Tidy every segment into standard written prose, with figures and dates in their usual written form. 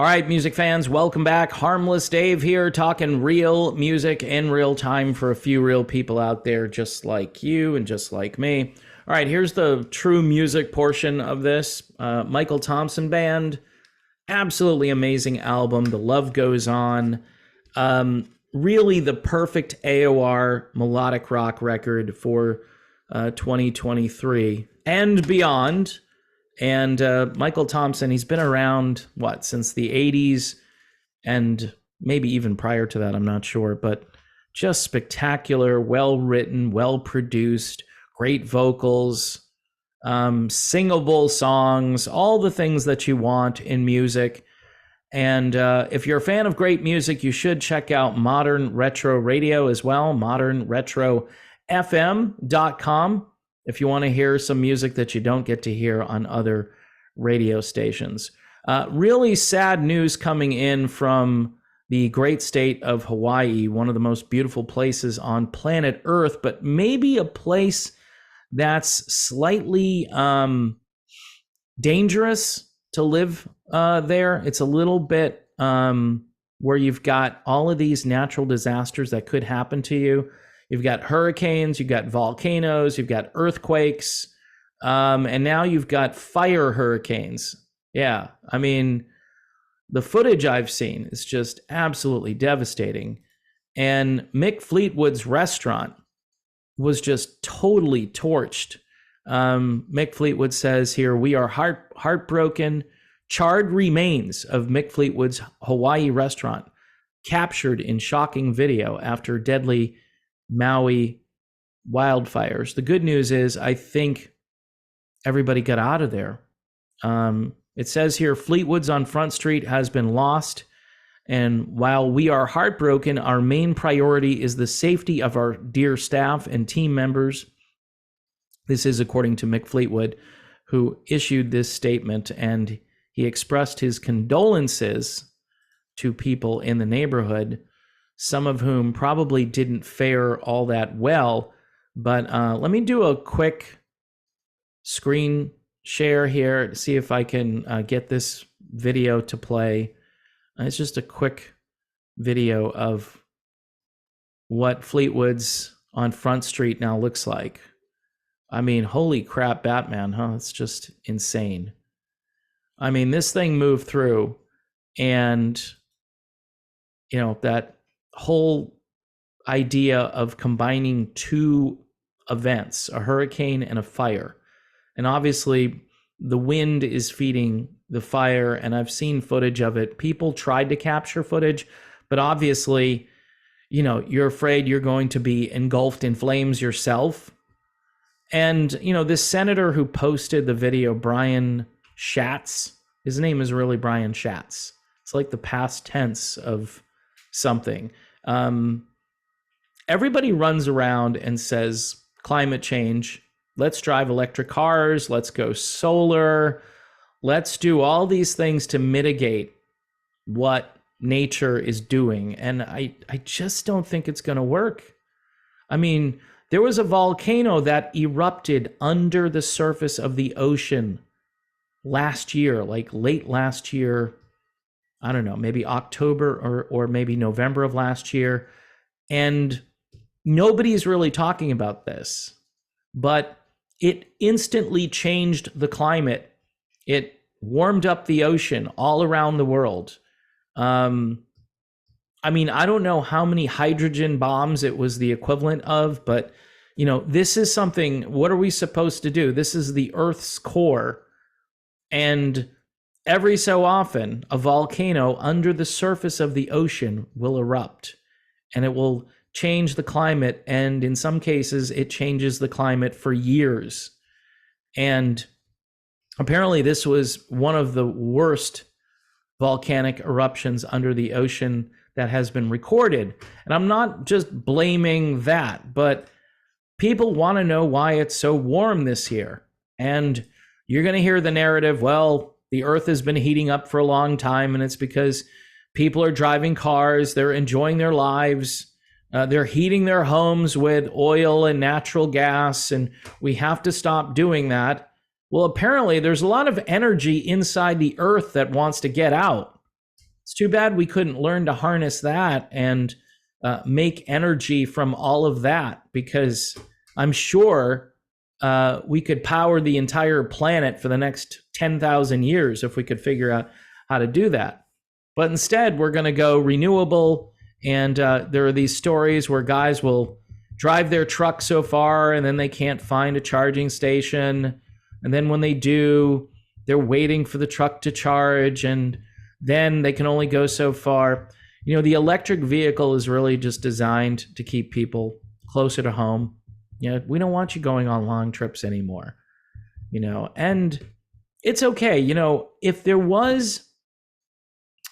All right, music fans, welcome back. Harmless Dave here, talking real music in real time for a few real people out there just like you and just like me. All right, here's the true music portion of this. Michael Thompson Band, absolutely amazing album. The Love Goes On. Really the perfect AOR melodic rock record for 2023 and beyond. And Michael Thompson, he's been around, since the 80s and maybe even prior to that, I'm not sure, but just spectacular, well-written, well-produced, great vocals, singable songs, all the things that you want in music. And if you're a fan of great music, you should check out Modern Retro Radio as well, modernretrofm.com. If you want to hear some music that you don't get to hear on other radio stations. Really sad news coming in from the great state of Hawaii, one of the most beautiful places on planet Earth, but maybe a place that's slightly dangerous to live there. It's a little bit where you've got all of these natural disasters that could happen to you. You've got hurricanes, you've got volcanoes, you've got earthquakes, and now you've got fire hurricanes. Yeah, I mean, the footage I've seen is just absolutely devastating. And Mick Fleetwood's restaurant was just totally torched. Mick Fleetwood says here, "We are heartbroken. Charred remains of Mick Fleetwood's Hawaii restaurant captured in shocking video after deadly Maui wildfires." The good news is I think everybody got out of there. It says here, Fleetwood's on Front Street has been lost. And while we are heartbroken, our main priority is the safety of our dear staff and team members. This is according to Mick Fleetwood, who issued this statement, and he expressed his condolences to people in the neighborhood, some of whom probably didn't fare all that well. But let me do a quick screen share here to see if I can get this video to play. It's just a quick video of what Fleetwood's on Front Street now looks like. I mean, holy crap, Batman, huh? It's just insane. I mean, this thing moved through, and, that whole idea of combining two events, a hurricane and a fire. And obviously the wind is feeding the fire, and I've seen footage of it. People tried to capture footage, but obviously, you're afraid you're going to be engulfed in flames yourself. And, this senator who posted the video, Brian Schatz, his name is really Brian Schatz. It's like the past tense of something. Everybody runs around and says climate change, let's drive electric cars, let's go solar, let's do all these things to mitigate what nature is doing. And I just don't think it's going to work. I mean, there was a volcano that erupted under the surface of the ocean last year, like late last year. I don't know, maybe October or maybe November of last year. And nobody's really talking about this, but it instantly changed the climate. It warmed up the ocean all around the world. I mean, I don't know how many hydrogen bombs it was the equivalent of, but, this is something, what are we supposed to do? This is the Earth's core. And every so often, a volcano under the surface of the ocean will erupt, and it will change the climate. And in some cases, it changes the climate for years. And apparently this was one of the worst volcanic eruptions under the ocean that has been recorded. And I'm not just blaming that, but people want to know why it's so warm this year. And you're going to hear the narrative, well, the Earth has been heating up for a long time, and it's because people are driving cars, they're enjoying their lives, they're heating their homes with oil and natural gas, and we have to stop doing that. Well, apparently there's a lot of energy inside the Earth that wants to get out. It's too bad we couldn't learn to harness that and make energy from all of that, because I'm sure we could power the entire planet for the next 10,000 years if we could figure out how to do that. But instead, we're going to go renewable. And there are these stories where guys will drive their truck so far and then they can't find a charging station. And then when they do, they're waiting for the truck to charge, and then they can only go so far. You know, the electric vehicle is really just designed to keep people closer to home. You know, we don't want you going on long trips anymore, you know, and it's okay. You know, if there was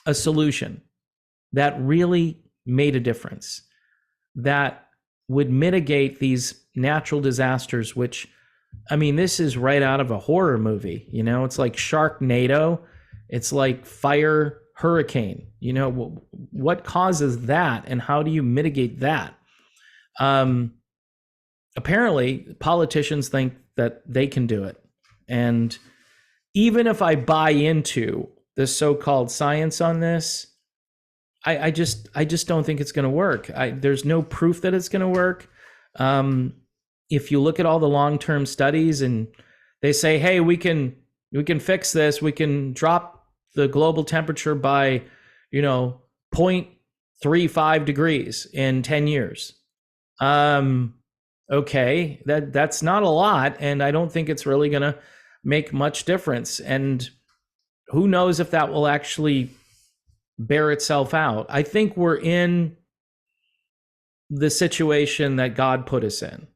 a solution that really made a difference, that would mitigate these natural disasters, which, I mean, this is right out of a horror movie. You know, it's like Sharknado. It's like fire hurricane. You know, what causes that and how do you mitigate that? Apparently, politicians think that they can do it. And even if I buy into the so-called science on this, I just don't think it's going to work. There's no proof that it's going to work. If you look at all the long-term studies and they say, hey, we can fix this, we can drop the global temperature by, you know, 0.35 degrees in 10 years. Okay, that's not a lot, and I don't think it's really going to make much difference. And who knows if that will actually bear itself out. I think we're in the situation that God put us in.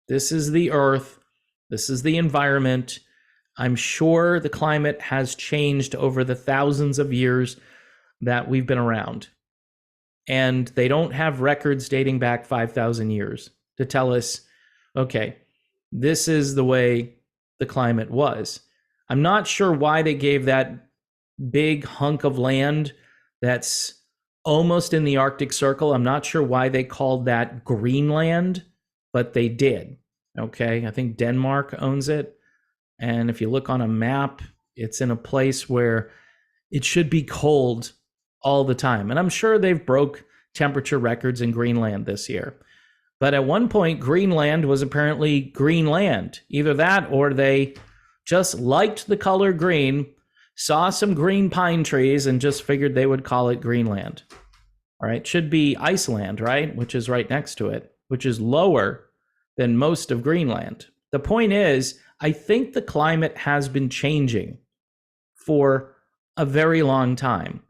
This is the earth. This is the environment. I'm sure the climate has changed over the thousands of years that we've been around. And they don't have records dating back 5,000 years to tell us, okay, this is the way the climate was. I'm not sure why they gave that big hunk of land that's almost in the Arctic Circle. I'm not sure why they called that Greenland, but they did. Okay, I think Denmark owns it. And if you look on a map, it's in a place where it should be cold all the time. And I'm sure they've broke temperature records in Greenland this year. But at one point, Greenland was apparently Greenland. Either that or they just liked the color green, saw some green pine trees, and just figured they would call it Greenland. All right, should be Iceland, right? Which is right next to it, which is lower than most of Greenland. The point is, I think the climate has been changing for a very long time.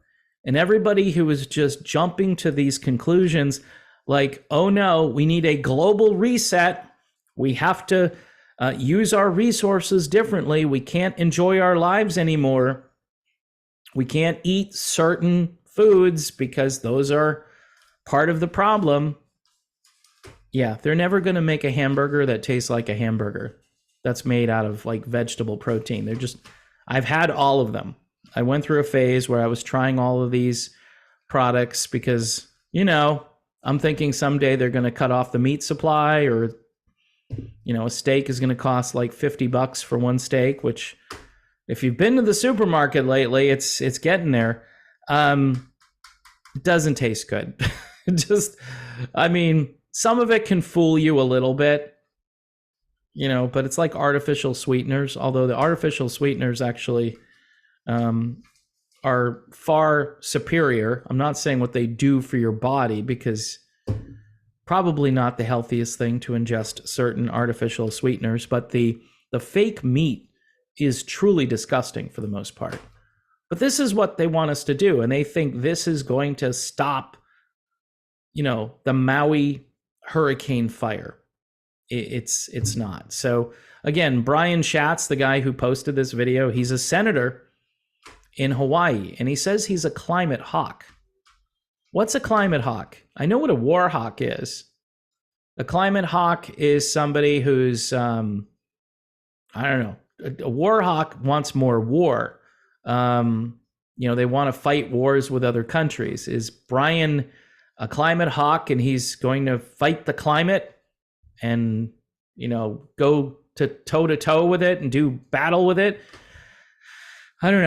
And everybody who is just jumping to these conclusions like, oh no, we need a global reset. We have to use our resources differently. We can't enjoy our lives anymore. We can't eat certain foods because those are part of the problem. Yeah, they're never going to make a hamburger that tastes like a hamburger that's made out of like vegetable protein. They're just, I've had all of them. I went through a phase where I was trying all of these products because, you know, I'm thinking someday they're going to cut off the meat supply, or, you know, a steak is going to cost like $50 for one steak, which if you've been to the supermarket lately, it's getting there. It doesn't taste good. Just, I mean, some of it can fool you a little bit, you know, but it's like artificial sweeteners, although the artificial sweeteners actually are far superior. I'm not saying what they do for your body, because probably not the healthiest thing to ingest certain artificial sweeteners, but the fake meat is truly disgusting for the most part. But this is what they want us to do, and they think this is going to stop, you know, the Maui hurricane fire. It's not. So again, Brian Schatz, the guy who posted this video, he's a senator in Hawaii, and he says he's a climate hawk. What's a climate hawk? I know what a war hawk is. A climate hawk is somebody who's, I don't know, a war hawk wants more war. You know, they want to fight wars with other countries. Is Brian a climate hawk and he's going to fight the climate and, you know, go to toe with it and do battle with it? I don't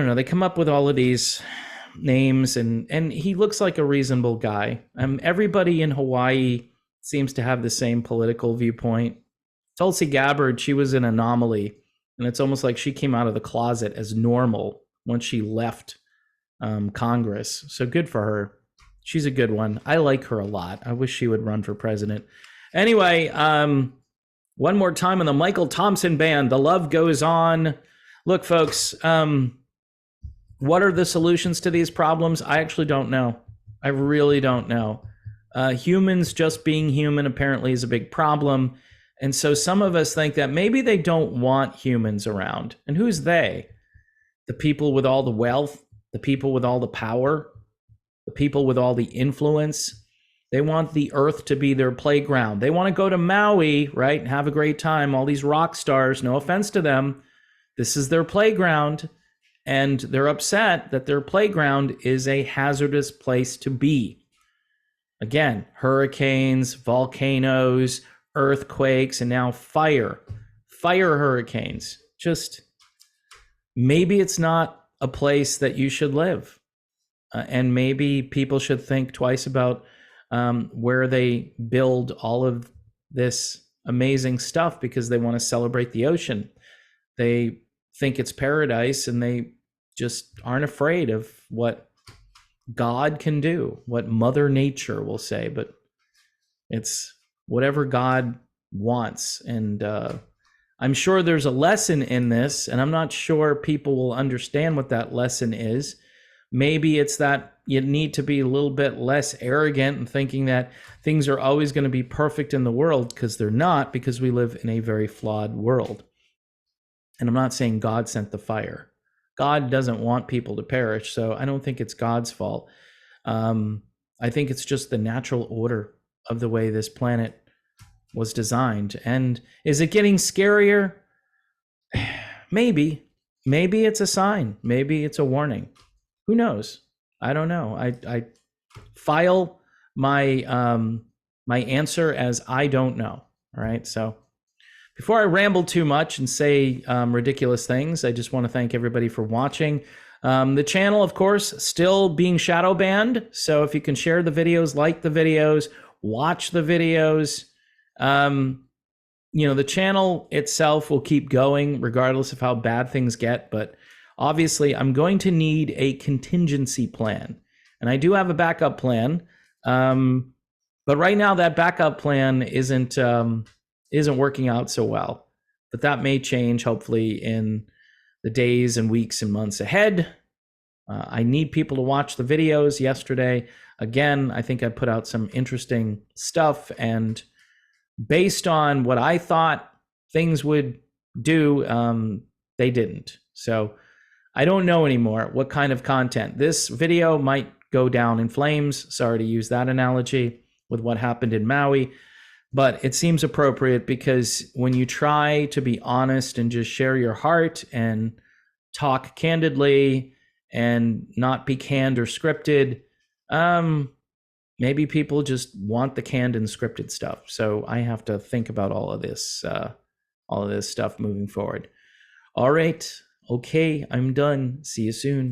know. They come up with all of these names, and he looks like a reasonable guy. Everybody in Hawaii seems to have the same political viewpoint. Tulsi Gabbard, she was an anomaly, and it's almost like she came out of the closet as normal once she left Congress. So good for her. She's a good one. I like her a lot. I wish she would run for president. Anyway, one more time on the Michael Thompson Band. The love goes on. Look, folks, what are the solutions to these problems? I actually don't know. I really don't know. Humans just being human apparently is a big problem. And so some of us think that maybe they don't want humans around. And who's they? The people with all the wealth, the people with all the power, the people with all the influence. They want the earth to be their playground. They want to go to Maui, right, and have a great time. All these rock stars, no offense to them, this is their playground. And they're upset that their playground is a hazardous place to be. Again, hurricanes, volcanoes, earthquakes, and now fire hurricanes. Just maybe it's not a place that you should live. And maybe people should think twice about where they build all of this amazing stuff because they want to celebrate the ocean. They think it's paradise and they just aren't afraid of what God can do, what Mother Nature will say, but it's whatever God wants. And I'm sure there's a lesson in this, and I'm not sure people will understand what that lesson is. Maybe it's that you need to be a little bit less arrogant and thinking that things are always going to be perfect in the world, because they're not, because we live in a very flawed world. And I'm not saying God sent the fire. God doesn't want people to perish, so I don't think it's God's fault. I think it's just the natural order of the way this planet was designed. And is it getting scarier? Maybe. Maybe it's a sign. Maybe it's a warning. Who knows? I don't know. I file my my answer as I don't know. All right. So before I ramble too much and say ridiculous things, I just want to thank everybody for watching. The channel, of course, still being shadow banned. So if you can share the videos, like the videos, watch the videos, the channel itself will keep going regardless of how bad things get. But obviously, I'm going to need a contingency plan. And I do have a backup plan. But right now, that backup plan isn't working out so well. But that may change, hopefully, in the days and weeks and months ahead. I need people to watch the videos. Yesterday, again, I think I put out some interesting stuff. And based on what I thought things would do, they didn't. So I don't know anymore what kind of content. This video might go down in flames. Sorry to use that analogy with what happened in Maui. But it seems appropriate because when you try to be honest and just share your heart and talk candidly and not be canned or scripted, maybe people just want the canned and scripted stuff. So I have to think about all of this stuff moving forward. All right. Okay, I'm done. See you soon.